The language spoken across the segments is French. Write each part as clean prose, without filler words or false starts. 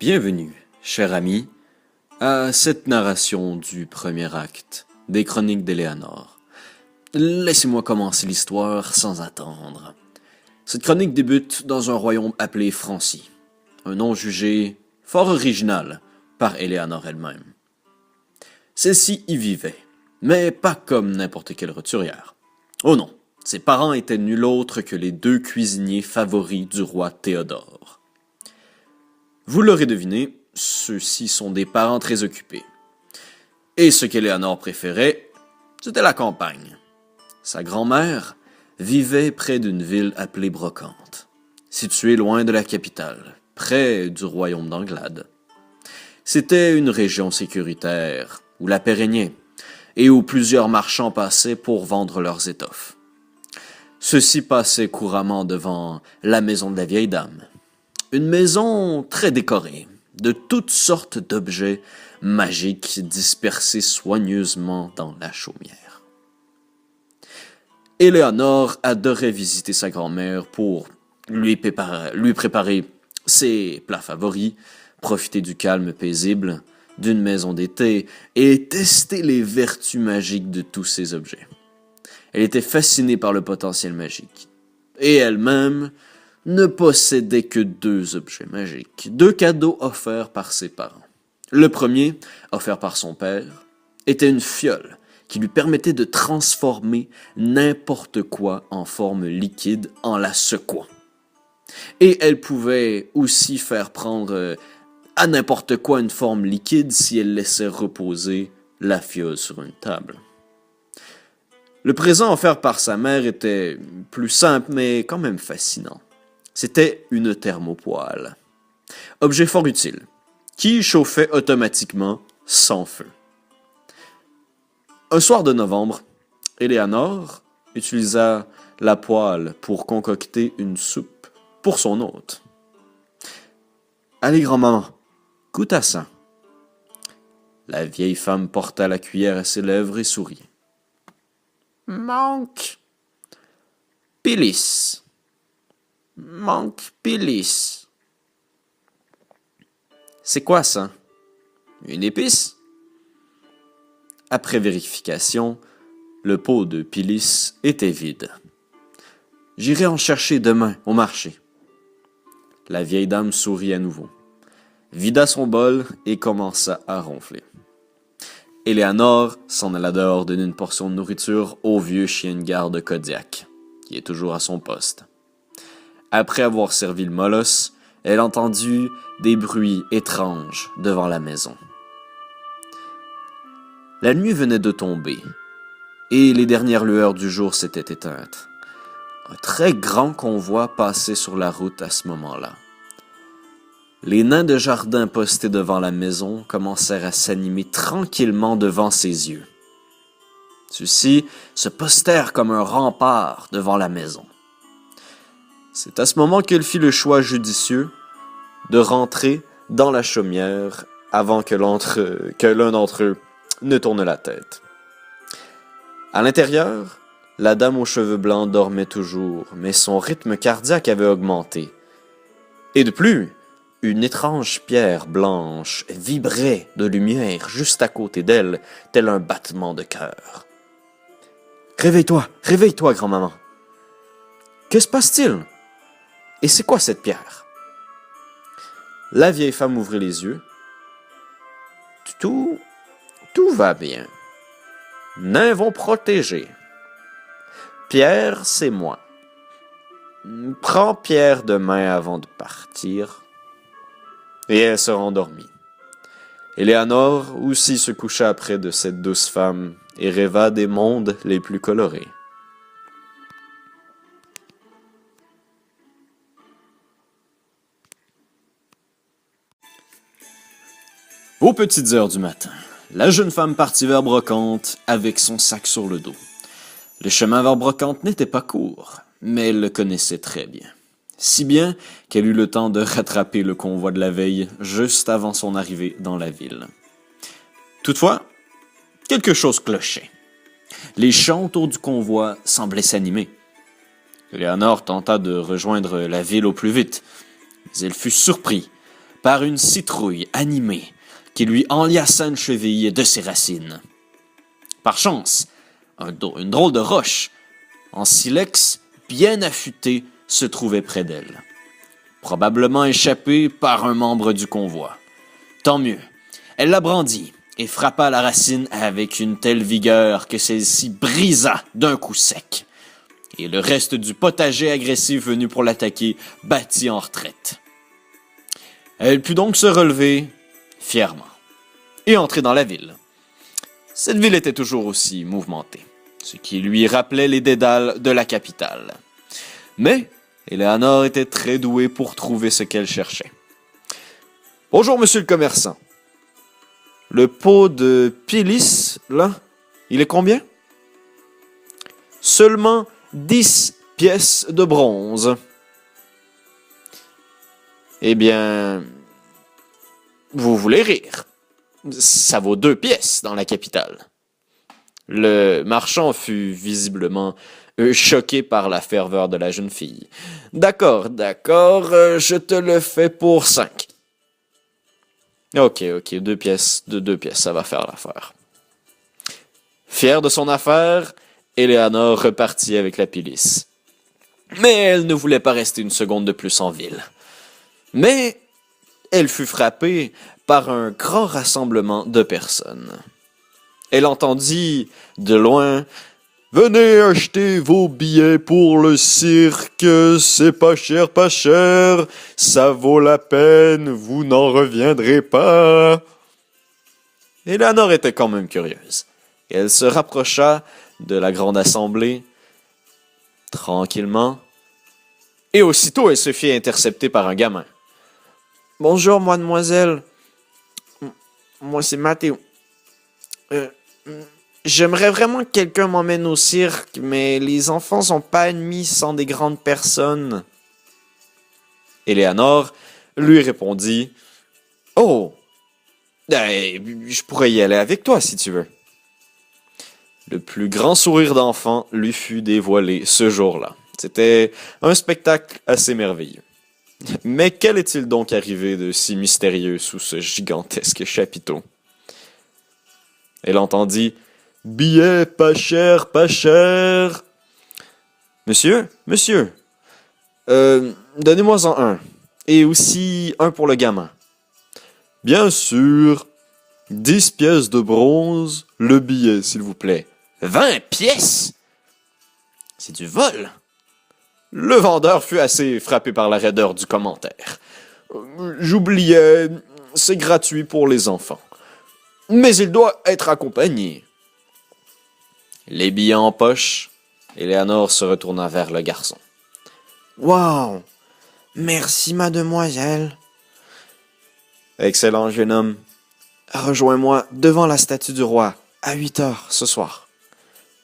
Bienvenue, cher ami, à cette narration du premier acte des Chroniques d'Éléanore. Laissez-moi commencer l'histoire sans attendre. Cette chronique débute dans un royaume appelé Francie, un nom jugé fort original par Éléanore elle-même. Celle-ci y vivait, mais pas comme n'importe quelle roturière. Oh non, ses parents étaient nul autre que les deux cuisiniers favoris du roi Théodore. Vous l'aurez deviné, ceux-ci sont des parents très occupés. Et ce qu'Éléanore préférait, c'était la campagne. Sa grand-mère vivait près d'une ville appelée Brocante, située loin de la capitale, près du royaume d'Anglade. C'était une région sécuritaire, où la paix régnait, et où plusieurs marchands passaient pour vendre leurs étoffes. Ceux-ci passaient couramment devant la maison de la vieille dame. Une maison très décorée, de toutes sortes d'objets magiques dispersés soigneusement dans la chaumière. Éléanore adorait visiter sa grand-mère pour lui préparer ses plats favoris, profiter du calme paisible d'une maison d'été et tester les vertus magiques de tous ces objets. Elle était fascinée par le potentiel magique. Et elle-même ne possédait que 2 objets magiques, 2 cadeaux offerts par ses parents. Le premier, offert par son père, était une fiole qui lui permettait de transformer n'importe quoi en forme liquide en la secouant. Et elle pouvait aussi faire prendre à n'importe quoi une forme liquide si elle laissait reposer la fiole sur une table. Le présent offert par sa mère était plus simple, mais quand même fascinant. C'était une thermopoêle. Objet fort utile, qui chauffait automatiquement sans feu. Un soir de novembre, Éléanore utilisa la poêle pour concocter une soupe pour son hôte. « Allez, grand-maman, goûte à ça. » La vieille femme porta la cuillère à ses lèvres et sourit. « Manque Pélis. Manque Pélis. »« C'est quoi ça? Une épice? » Après vérification, le pot de Pélis était vide. « J'irai en chercher demain au marché. » La vieille dame sourit à nouveau, vida son bol et commença à ronfler. Éléanore s'en alla dehors donner une portion de nourriture au vieux chien de garde Kodiak, qui est toujours à son poste. Après avoir servi le molosse, elle entendit des bruits étranges devant la maison. La nuit venait de tomber, et les dernières lueurs du jour s'étaient éteintes. Un très grand convoi passait sur la route à ce moment-là. Les nains de jardin postés devant la maison commencèrent à s'animer tranquillement devant ses yeux. Ceux-ci se postèrent comme un rempart devant la maison. C'est à ce moment qu'elle fit le choix judicieux de rentrer dans la chaumière avant que l'un d'entre eux ne tourne la tête. À l'intérieur, la dame aux cheveux blancs dormait toujours, mais son rythme cardiaque avait augmenté. Et de plus, une étrange pierre blanche vibrait de lumière juste à côté d'elle, tel un battement de cœur. « Réveille-toi, grand-maman. Que se passe-t-il? Et c'est quoi cette pierre? » La vieille femme ouvrit les yeux. « Tout va bien. Nains vont protéger. Pierre, c'est moi. Prends Pierre demain avant de partir. » Et elle se rendormit. Éléanore aussi se coucha près de cette douce femme et rêva des mondes les plus colorés. Aux petites heures du matin, la jeune femme partit vers Brocante avec son sac sur le dos. Le chemin vers Brocante n'était pas court, mais elle le connaissait très bien. Si bien qu'elle eut le temps de rattraper le convoi de la veille juste avant son arrivée dans la ville. Toutefois, quelque chose clochait. Les champs autour du convoi semblaient s'animer. Éléanore tenta de rejoindre la ville au plus vite, mais elle fut surpris par une citrouille animée qui lui enlaça une cheville de ses racines. Par chance, une drôle de roche, en silex bien affûtée, se trouvait près d'elle. Probablement échappée par un membre du convoi. Tant mieux. Elle la brandit et frappa la racine avec une telle vigueur que celle-ci brisa d'un coup sec. Et le reste du potager agressif venu pour l'attaquer battit en retraite. Elle put donc se relever fièrement et entrer dans la ville. Cette ville était toujours aussi mouvementée, ce qui lui rappelait les dédales de la capitale. Mais Éléanore était très douée pour trouver ce qu'elle cherchait. « Bonjour, monsieur le commerçant. Le pot de Pilis, là, il est combien? »« Seulement 10 pièces de bronze. »« Eh bien, vous voulez rire. Ça vaut 2 pièces dans la capitale. » Le marchand fut visiblement choqué par la ferveur de la jeune fille. « D'accord, je te le fais pour 5. » Ok, 2 pièces, de 2 pièces, ça va faire l'affaire. Fière de son affaire, Éléanore repartit avec la Pilis. Mais elle ne voulait pas rester une seconde de plus en ville. Mais elle fut frappée par un grand rassemblement de personnes. Elle entendit, de loin, « Venez acheter vos billets pour le cirque, c'est pas cher, ça vaut la peine, vous n'en reviendrez pas. » Éléanore était quand même curieuse. Et elle se rapprocha de la grande assemblée, tranquillement, et aussitôt elle se fit intercepter par un gamin. « Bonjour, mademoiselle. Moi, c'est Mathéo. J'aimerais vraiment que quelqu'un m'emmène au cirque, mais les enfants sont pas admis sans des grandes personnes. » Éléanore lui répondit « Oh, je pourrais y aller avec toi si tu veux. » Le plus grand sourire d'enfant lui fut dévoilé ce jour-là. C'était un spectacle assez merveilleux. Mais quel est-il donc arrivé de si mystérieux sous ce gigantesque chapiteau? Elle entendit « Billet pas cher. Monsieur, donnez-moi-en un. Et aussi un pour le gamin. » Bien sûr. 10 pièces de bronze, le billet, s'il vous plaît. 20 pièces? C'est du vol. Le vendeur fut assez frappé par la raideur du commentaire. J'oubliais, c'est gratuit pour les enfants. Mais il doit être accompagné. Les billets en poche, Éléanore se retourna vers le garçon. Wow! Merci, mademoiselle. Excellent, jeune homme. Rejoins-moi devant la statue du roi à 8h ce soir.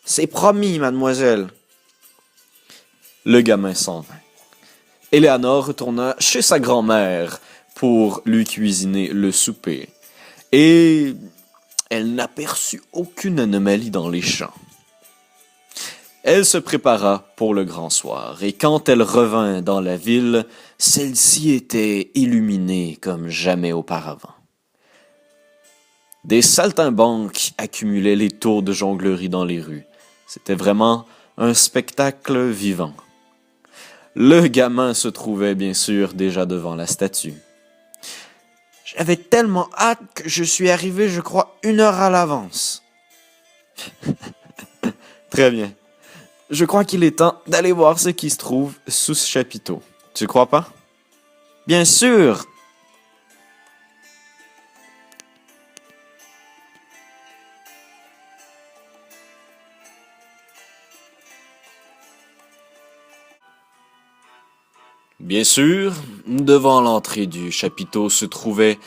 C'est promis, mademoiselle. Le gamin s'en vint. Éléanore retourna chez sa grand-mère pour lui cuisiner le souper. Et elle n'aperçut aucune anomalie dans les champs. Elle se prépara pour le grand soir, et quand elle revint dans la ville, celle-ci était illuminée comme jamais auparavant. Des saltimbanques accumulaient les tours de jonglerie dans les rues. C'était vraiment un spectacle vivant. Le gamin se trouvait bien sûr déjà devant la statue. J'avais tellement hâte que je suis arrivé, je crois, 1 heure à l'avance. Très bien. Je crois qu'il est temps d'aller voir ce qui se trouve sous ce chapiteau. Tu crois pas? Bien sûr! Bien sûr, devant l'entrée du chapiteau se trouvait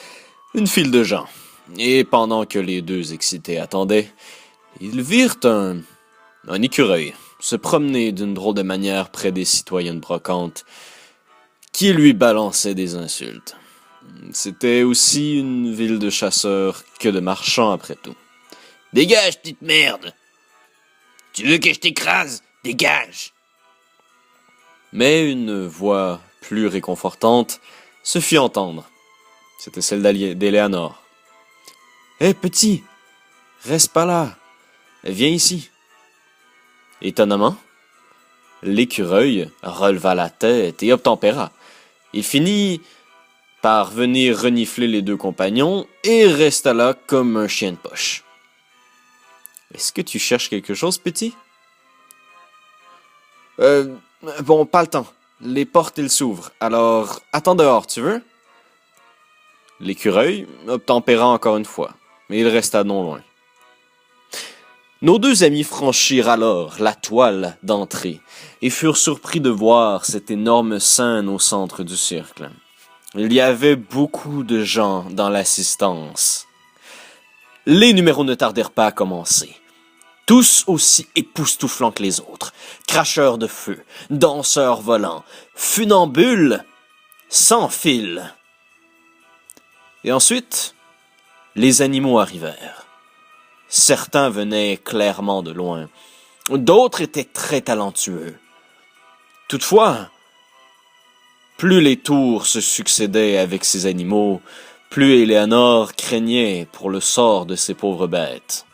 une file de gens. Et pendant que les deux excités attendaient, ils virent un écureuil se promener d'une drôle de manière près des citoyennes brocantes qui lui balançaient des insultes. C'était aussi une ville de chasseurs que de marchands après tout. « Dégage, petite merde! Tu veux que je t'écrase? Dégage! » Mais une voix plus réconfortante se fit entendre. C'était celle d'Éléanore. Hé, petit, reste pas là. Viens ici. Étonnamment, l'écureuil releva la tête et obtempéra. Il finit par venir renifler les deux compagnons et resta là comme un chien de poche. Est-ce que tu cherches quelque chose, petit? Bon, pas le temps. Les portes, elles s'ouvrent. Alors, attends dehors, tu veux? L'écureuil obtempéra encore une fois, mais il resta non loin. Nos deux amis franchirent alors la toile d'entrée et furent surpris de voir cette énorme scène au centre du cercle. Il y avait beaucoup de gens dans l'assistance. Les numéros ne tardèrent pas à commencer. Tous aussi époustouflants que les autres. Cracheurs de feu, danseurs volants, funambules, sans fil. Et ensuite, les animaux arrivèrent. Certains venaient clairement de loin. D'autres étaient très talentueux. Toutefois, plus les tours se succédaient avec ces animaux, plus Éléanore craignait pour le sort de ces pauvres bêtes.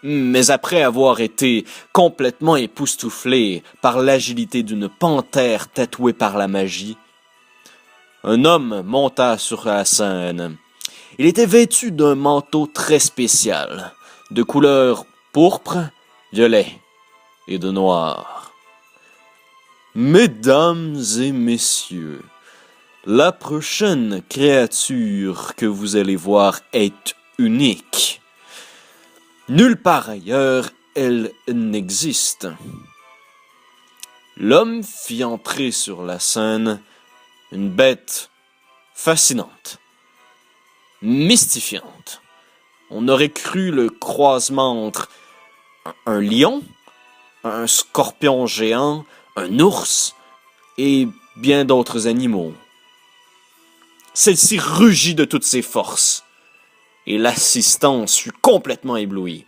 Mais après avoir été complètement époustouflé par l'agilité d'une panthère tatouée par la magie, un homme monta sur la scène. Il était vêtu d'un manteau très spécial, de couleur pourpre, violet et de noir. Mesdames et messieurs, la prochaine créature que vous allez voir est unique. Nulle part ailleurs, elle n'existe. L'homme fit entrer sur la scène une bête fascinante, mystifiante. On aurait cru le croisement entre un lion, un scorpion géant, un ours et bien d'autres animaux. Celle-ci rugit de toutes ses forces. Et l'assistance fut complètement éblouie.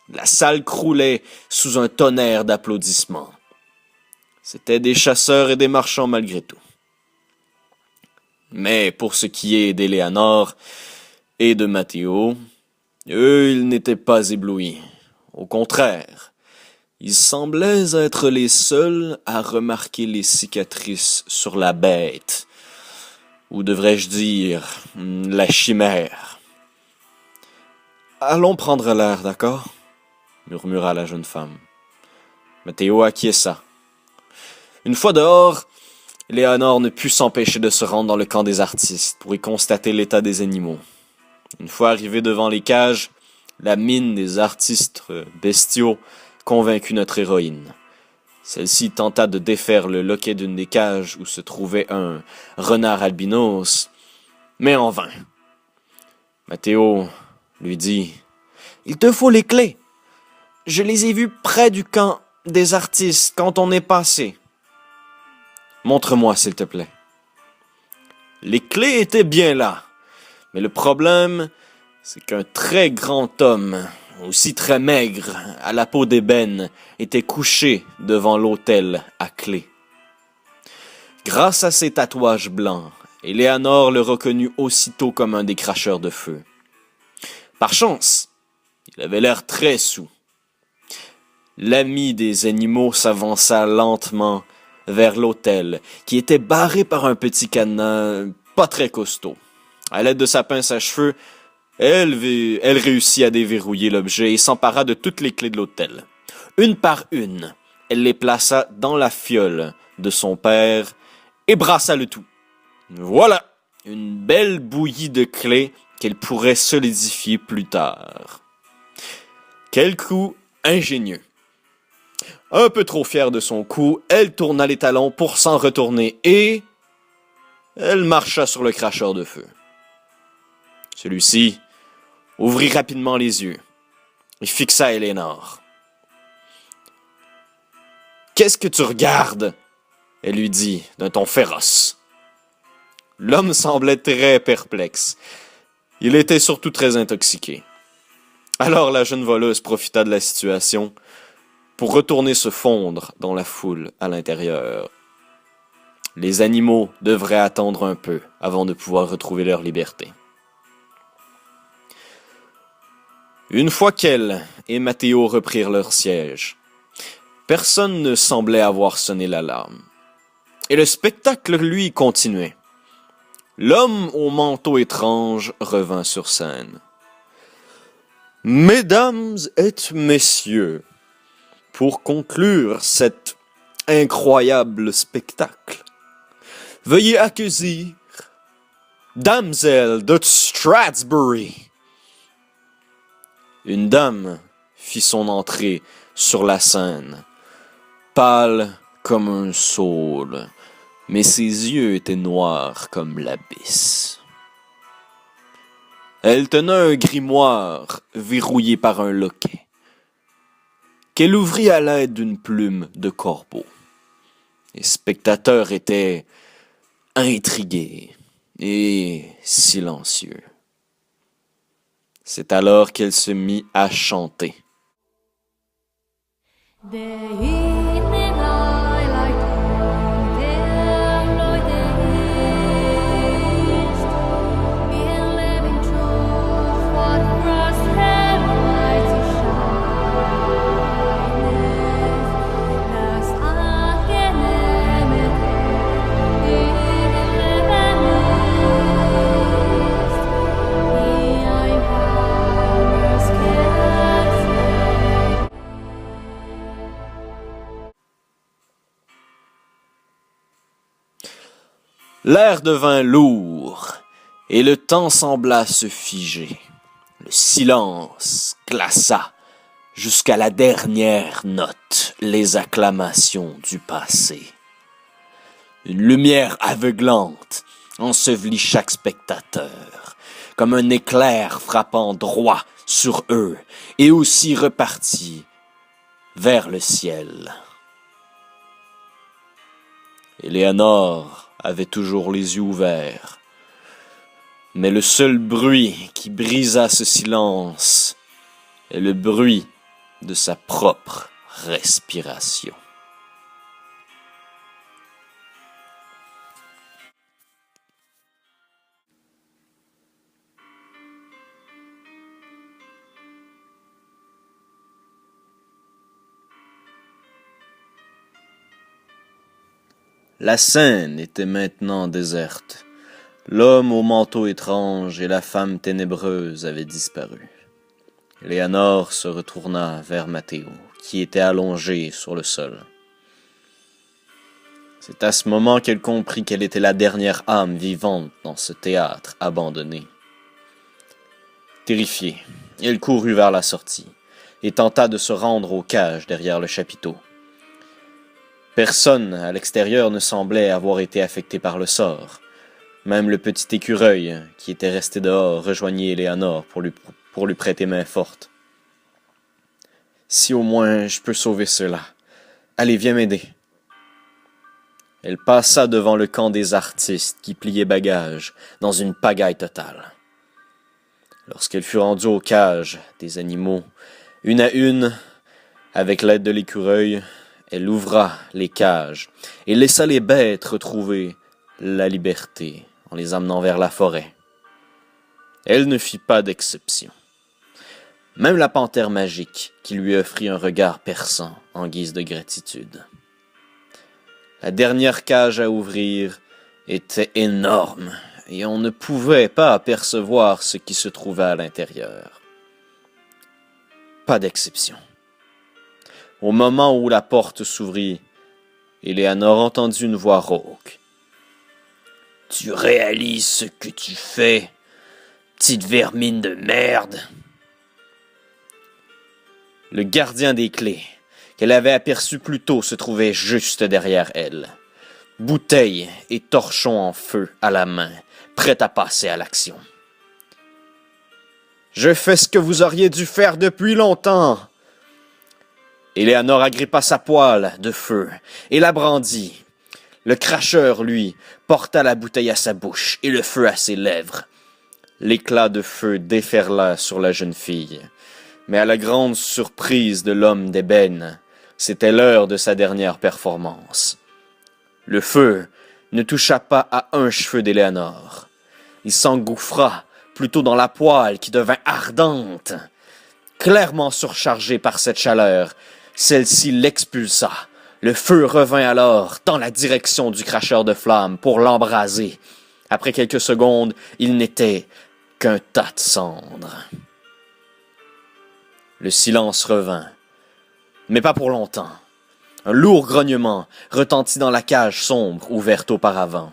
La salle croulait sous un tonnerre d'applaudissements. C'étaient des chasseurs et des marchands malgré tout. Mais pour ce qui est d'Éléanore et de Matteo, eux, ils n'étaient pas éblouis. Au contraire, ils semblaient être les seuls à remarquer les cicatrices sur la bête, ou devrais-je dire, la chimère. « Allons prendre l'air, d'accord ?» murmura la jeune femme. Matteo acquiesça. Une fois dehors, Éléanore ne put s'empêcher de se rendre dans le camp des artistes pour y constater l'état des animaux. Une fois arrivé devant les cages, la mine des artistes bestiaux convaincut notre héroïne. Celle-ci tenta de défaire le loquet d'une des cages où se trouvait un renard albinos, mais en vain. Matteo lui dit « Il te faut les clés. Je les ai vues près du camp des artistes quand on est passé. Montre-moi, s'il te plaît. » Les clés étaient bien là, mais le problème, c'est qu'un très grand homme, aussi très maigre, à la peau d'ébène, était couché devant l'autel à clés. Grâce à ses tatouages blancs, Éléanore le reconnut aussitôt comme un des cracheurs de feu. Par chance, il avait l'air très saoul. L'ami des animaux s'avança lentement vers l'autel, qui était barré par un petit cadenas pas très costaud. À l'aide de sa pince à cheveux, elle réussit à déverrouiller l'objet et s'empara de toutes les clés de l'autel. Une par une, elle les plaça dans la fiole de son père et brassa le tout. Voilà, une belle bouillie de clés qu'elle pourrait solidifier plus tard. Quel coup ingénieux! Un peu trop fière de son coup, elle tourna les talons pour s'en retourner et elle marcha sur le cracheur de feu. Celui-ci ouvrit rapidement les yeux et fixa Éléanore. « Qu'est-ce que tu regardes ?» elle lui dit d'un ton féroce. L'homme semblait très perplexe. Il était surtout très intoxiqué. Alors la jeune voleuse profita de la situation pour retourner se fondre dans la foule à l'intérieur. Les animaux devraient attendre un peu avant de pouvoir retrouver leur liberté. Une fois qu'elle et Matteo reprirent leur siège, personne ne semblait avoir sonné l'alarme. Et le spectacle, lui, continuait. L'homme au manteau étrange revint sur scène. « Mesdames et messieurs, pour conclure cet incroyable spectacle, veuillez accueillir Damsel de Strathspey. » Une dame fit son entrée sur la scène, pâle comme un saule, mais ses yeux étaient noirs comme l'abysse. Elle tenait un grimoire verrouillé par un loquet, qu'elle ouvrit à l'aide d'une plume de corbeau. Les spectateurs étaient intrigués et silencieux. C'est alors qu'elle se mit à chanter. L'air devint lourd, et le temps sembla se figer. Le silence glaça jusqu'à la dernière note les acclamations du passé. Une lumière aveuglante ensevelit chaque spectateur, comme un éclair frappant droit sur eux, et aussi repartit vers le ciel. Éléanore avait toujours les yeux ouverts. Mais le seul bruit qui brisa ce silence est le bruit de sa propre respiration. La scène était maintenant déserte. L'homme au manteau étrange et la femme ténébreuse avaient disparu. Éléanore se retourna vers Matteo, qui était allongé sur le sol. C'est à ce moment qu'elle comprit qu'elle était la dernière âme vivante dans ce théâtre abandonné. Terrifiée, elle courut vers la sortie et tenta de se rendre aux cages derrière le chapiteau. Personne à l'extérieur ne semblait avoir été affecté par le sort. Même le petit écureuil, qui était resté dehors, rejoignit Éléanore pour lui prêter main forte. « Si au moins je peux sauver ceux-là. Allez, viens m'aider. » Elle passa devant le camp des artistes qui pliaient bagages dans une pagaille totale. Lorsqu'elle fut rendue aux cages des animaux, une à une, avec l'aide de l'écureuil, elle ouvra les cages et laissa les bêtes retrouver la liberté en les amenant vers la forêt. Elle ne fit pas d'exception. Même la panthère magique qui lui offrit un regard perçant en guise de gratitude. La dernière cage à ouvrir était énorme et on ne pouvait pas apercevoir ce qui se trouvait à l'intérieur. Pas d'exception. Au moment où la porte s'ouvrit, Éléanore entendit une voix rauque. « Tu réalises ce que tu fais, petite vermine de merde !» Le gardien des clés, qu'elle avait aperçu plus tôt, se trouvait juste derrière elle. Bouteille et torchon en feu à la main, prêt à passer à l'action. « Je fais ce que vous auriez dû faire depuis longtemps !» Éléanore agrippa sa poêle de feu et la brandit. Le cracheur, lui, porta la bouteille à sa bouche et le feu à ses lèvres. L'éclat de feu déferla sur la jeune fille. Mais à la grande surprise de l'homme d'ébène, c'était l'heure de sa dernière performance. Le feu ne toucha pas à un cheveu d'Éléanore. Il s'engouffra plutôt dans la poêle qui devint ardente. Clairement surchargée par cette chaleur, celle-ci l'expulsa. Le feu revint alors dans la direction du cracheur de flammes pour l'embraser. Après quelques secondes, il n'était qu'un tas de cendres. Le silence revint, mais pas pour longtemps. Un lourd grognement retentit dans la cage sombre ouverte auparavant.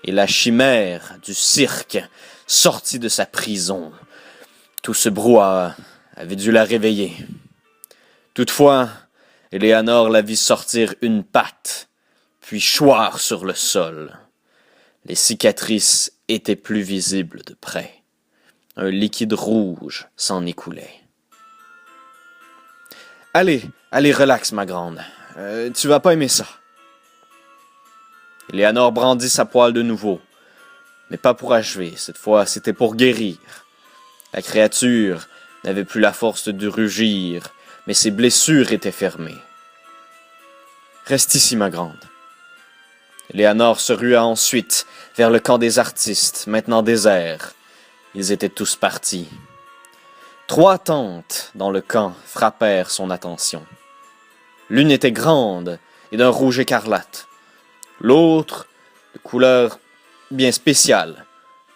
Et la chimère du cirque sortit de sa prison. Tout ce brouhaha avait dû la réveiller. Toutefois, Éléanore la vit sortir une patte, puis choir sur le sol. Les cicatrices étaient plus visibles de près. Un liquide rouge s'en écoulait. « Allez, relax, ma grande. Tu vas pas aimer ça. » Éléanore brandit sa poêle de nouveau, mais pas pour achever. Cette fois, c'était pour guérir. La créature n'avait plus la force de rugir, mais ses blessures étaient fermées. « Reste ici, ma grande. » Éléanore se rua ensuite vers le camp des artistes, maintenant désert. Ils étaient tous partis. 3 tentes dans le camp frappèrent son attention. L'une était grande et d'un rouge écarlate. L'autre, de couleur bien spéciale,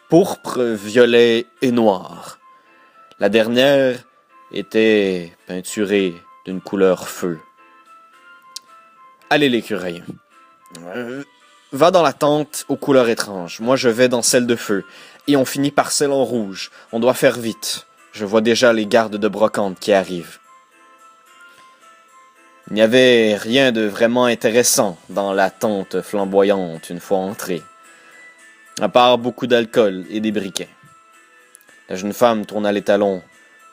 pourpre, violet et noir. La dernière était peinturée d'une couleur feu. « Allez, l'écureuil. Va dans la tente aux couleurs étranges. Moi, je vais dans celle de feu. Et on finit par celle en rouge. On doit faire vite. Je vois déjà les gardes de brocante qui arrivent. » Il n'y avait rien de vraiment intéressant dans la tente flamboyante une fois entrée, à part beaucoup d'alcool et des briquets. La jeune femme tourna les talons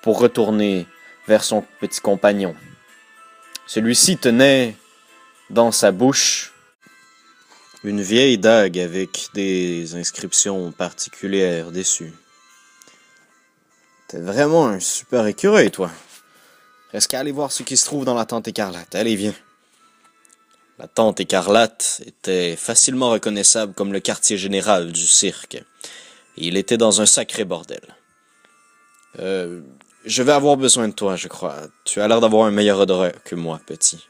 pour retourner vers son petit compagnon. Celui-ci tenait dans sa bouche une vieille dague avec des inscriptions particulières dessus. « T'es vraiment un super écureuil, toi. Reste qu'à aller voir ce qui se trouve dans la tente écarlate. Allez, viens. » La tente écarlate était facilement reconnaissable comme le quartier général du cirque. Et il était dans un sacré bordel. Je vais avoir besoin de toi, je crois. Tu as l'air d'avoir un meilleur odorat que moi, petit. »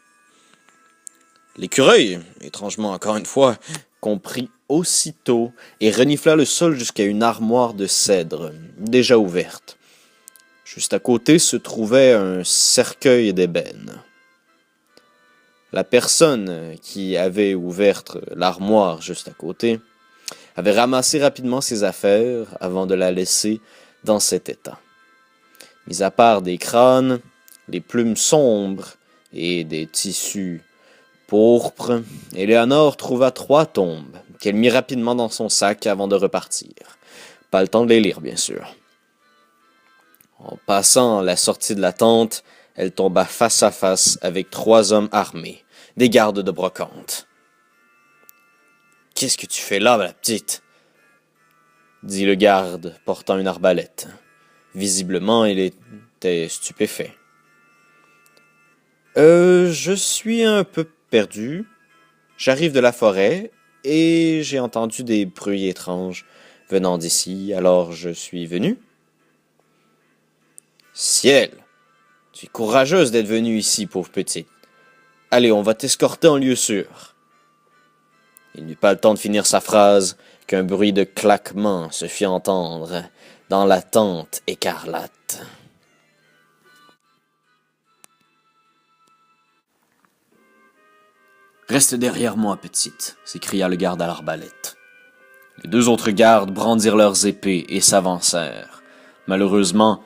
L'écureuil, étrangement encore une fois, comprit aussitôt et renifla le sol jusqu'à une armoire de cèdre, déjà ouverte. Juste à côté se trouvait un cercueil d'ébène. La personne qui avait ouvert l'armoire juste à côté avait ramassé rapidement ses affaires avant de la laisser dans cet état. Mis à part des crânes, des plumes sombres et des tissus pourpres, Éléanore trouva 3 tombes qu'elle mit rapidement dans son sac avant de repartir. Pas le temps de les lire, bien sûr. En passant la sortie de la tente, elle tomba face à face avec 3 hommes armés, des gardes de brocante. « Qu'est-ce que tu fais là, la petite ?» dit le garde, portant une arbalète. Visiblement, il était stupéfait. « Je suis un peu perdu. J'arrive de la forêt et j'ai entendu des bruits étranges venant d'ici, alors je suis venu. » « Ciel! Tu es courageuse d'être venue ici, pauvre petite. Allez, on va t'escorter en lieu sûr. » Il n'eut pas le temps de finir sa phrase qu'un bruit de claquement se fit entendre dans la tente écarlate. « Reste derrière moi, petite, » s'écria le garde à l'arbalète. Les 2 autres gardes brandirent leurs épées et s'avancèrent. Malheureusement,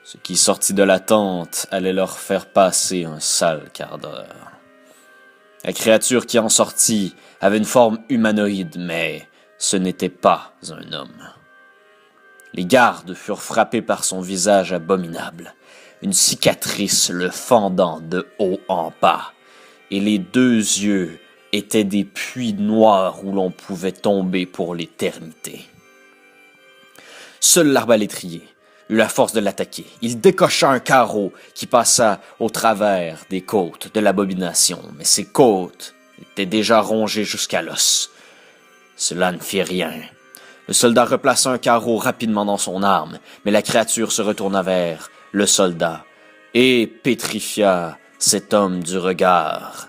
ce qui sortit de la tente allait leur faire passer un sale quart d'heure. La créature qui en sortit avait une forme humanoïde, mais ce n'était pas un homme. Les gardes furent frappés par son visage abominable, une cicatrice le fendant de haut en bas, et les 2 yeux étaient des puits noirs où l'on pouvait tomber pour l'éternité. Seul l'arbalétrier eut la force de l'attaquer. Il décocha un carreau qui passa au travers des côtes de l'abomination, mais ses côtes étaient déjà rongées jusqu'à l'os. Cela ne fit rien. Le soldat replaça un carreau rapidement dans son arme, mais la créature se retourna vers le soldat et pétrifia cet homme du regard.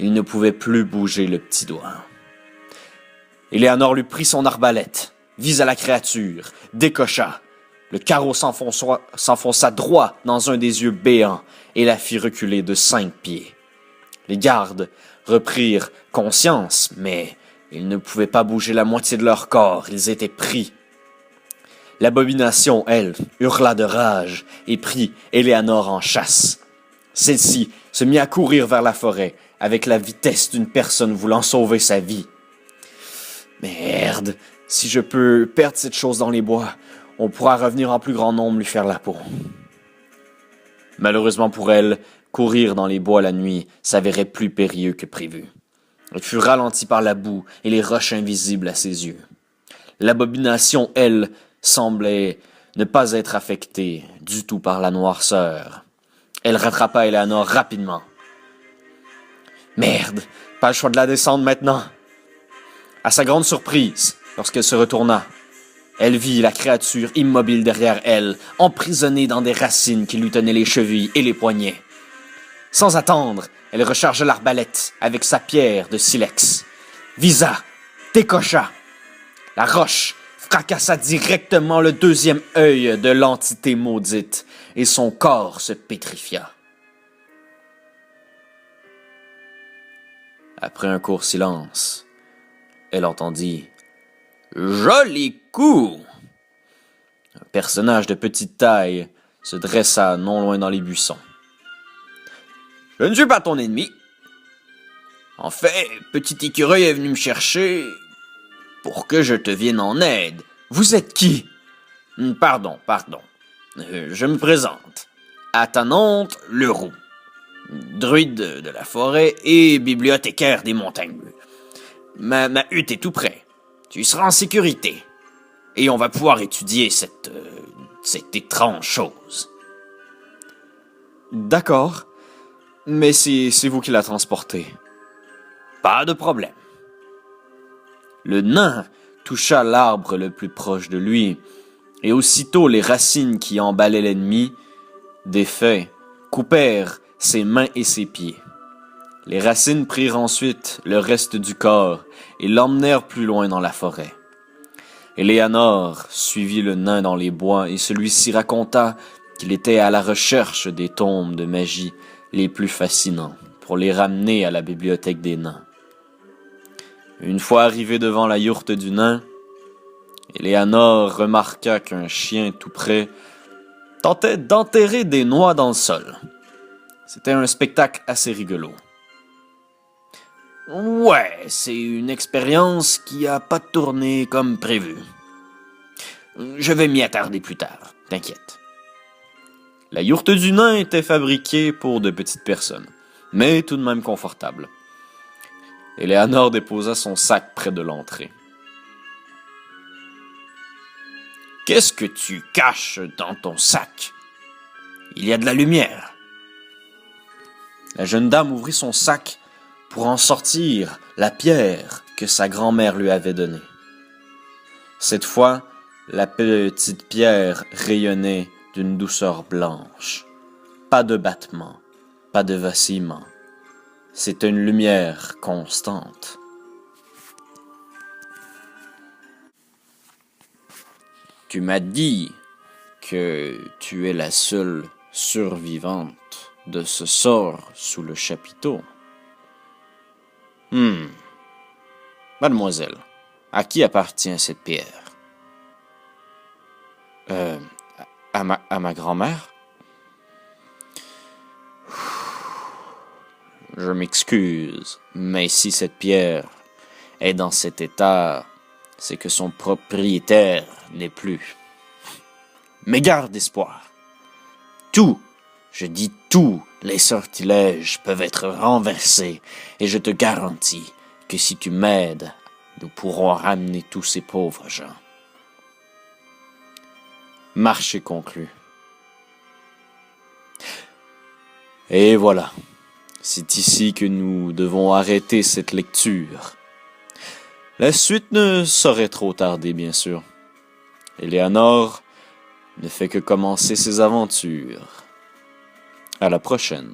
Il ne pouvait plus bouger le petit doigt. Éléanore lui prit son arbalète, visa la créature, décocha. Le carreau s'enfonça droit dans un des yeux béants et la fit reculer de 5 pieds. Les gardes reprirent conscience, mais ils ne pouvaient pas bouger la moitié de leur corps, ils étaient pris. L'abomination, elle, hurla de rage et prit Éléanore en chasse. Celle-ci se mit à courir vers la forêt avec la vitesse d'une personne voulant sauver sa vie. Merde, si je peux perdre cette chose dans les bois, on pourra revenir en plus grand nombre lui faire la peau. Malheureusement pour elle, courir dans les bois la nuit s'avérait plus périlleux que prévu. Elle fut ralentie par la boue et les roches invisibles à ses yeux. L'abomination, elle, semblait ne pas être affectée du tout par la noirceur. Elle rattrapa Éléanore rapidement. Merde, pas le choix de la descendre maintenant. À sa grande surprise, lorsqu'elle se retourna, elle vit la créature immobile derrière elle, emprisonnée dans des racines qui lui tenaient les chevilles et les poignets. Sans attendre, elle rechargea l'arbalète avec sa pierre de silex, visa, décocha. La roche fracassa directement le deuxième œil de l'entité maudite et son corps se pétrifia. Après un court silence, elle entendit « Joli coup !» Un personnage de petite taille se dressa non loin dans les buissons. « Je ne suis pas ton ennemi. En fait, petit écureuil est venu me chercher pour que je te vienne en aide. Vous êtes qui? » Pardon. Je me présente. Athanonte Leroux, druide de la forêt et bibliothécaire des montagnes bleues. Ma hutte est tout près. Tu seras en sécurité. Et on va pouvoir étudier cette étrange chose. D'accord. Mais c'est vous qui la transportez. Pas de problème. Le nain toucha l'arbre le plus proche de lui, et aussitôt les racines qui emballaient l'ennemi, défaits, coupèrent ses mains et ses pieds. Les racines prirent ensuite le reste du corps et l'emmenèrent plus loin dans la forêt. Éléanore suivit le nain dans les bois et celui-ci raconta qu'il était à la recherche des tombes de magie les plus fascinants pour les ramener à la bibliothèque des nains. Une fois arrivé devant la yourte du nain, Éléanore remarqua qu'un chien tout près tentait d'enterrer des noix dans le sol. C'était un spectacle assez rigolo. Ouais, c'est une expérience qui a pas tourné comme prévu. Je vais m'y attarder plus tard, t'inquiète. La yourte du nain était fabriquée pour de petites personnes, mais tout de même confortable. Éléanore déposa son sac près de l'entrée. « Qu'est-ce que tu caches dans ton sac? Il y a de la lumière. » La jeune dame ouvrit son sac pour en sortir la pierre que sa grand-mère lui avait donnée. Cette fois, la petite pierre rayonnait d'une douceur blanche. Pas de battement, pas de vacillement. C'était une lumière constante. Tu m'as dit que tu es la seule survivante de ce sort sous le chapiteau. Mademoiselle, à qui appartient cette pierre? À ma grand-mère? Je m'excuse, mais si cette pierre est dans cet état, c'est que son propriétaire n'est plus. Mais garde espoir. Je dis tous les sortilèges peuvent être renversés, et je te garantis que si tu m'aides, nous pourrons ramener tous ces pauvres gens. Marché conclu. Et voilà. C'est ici que nous devons arrêter cette lecture. La suite ne saurait trop tarder, bien sûr. Éléanore ne fait que commencer ses aventures. À la prochaine.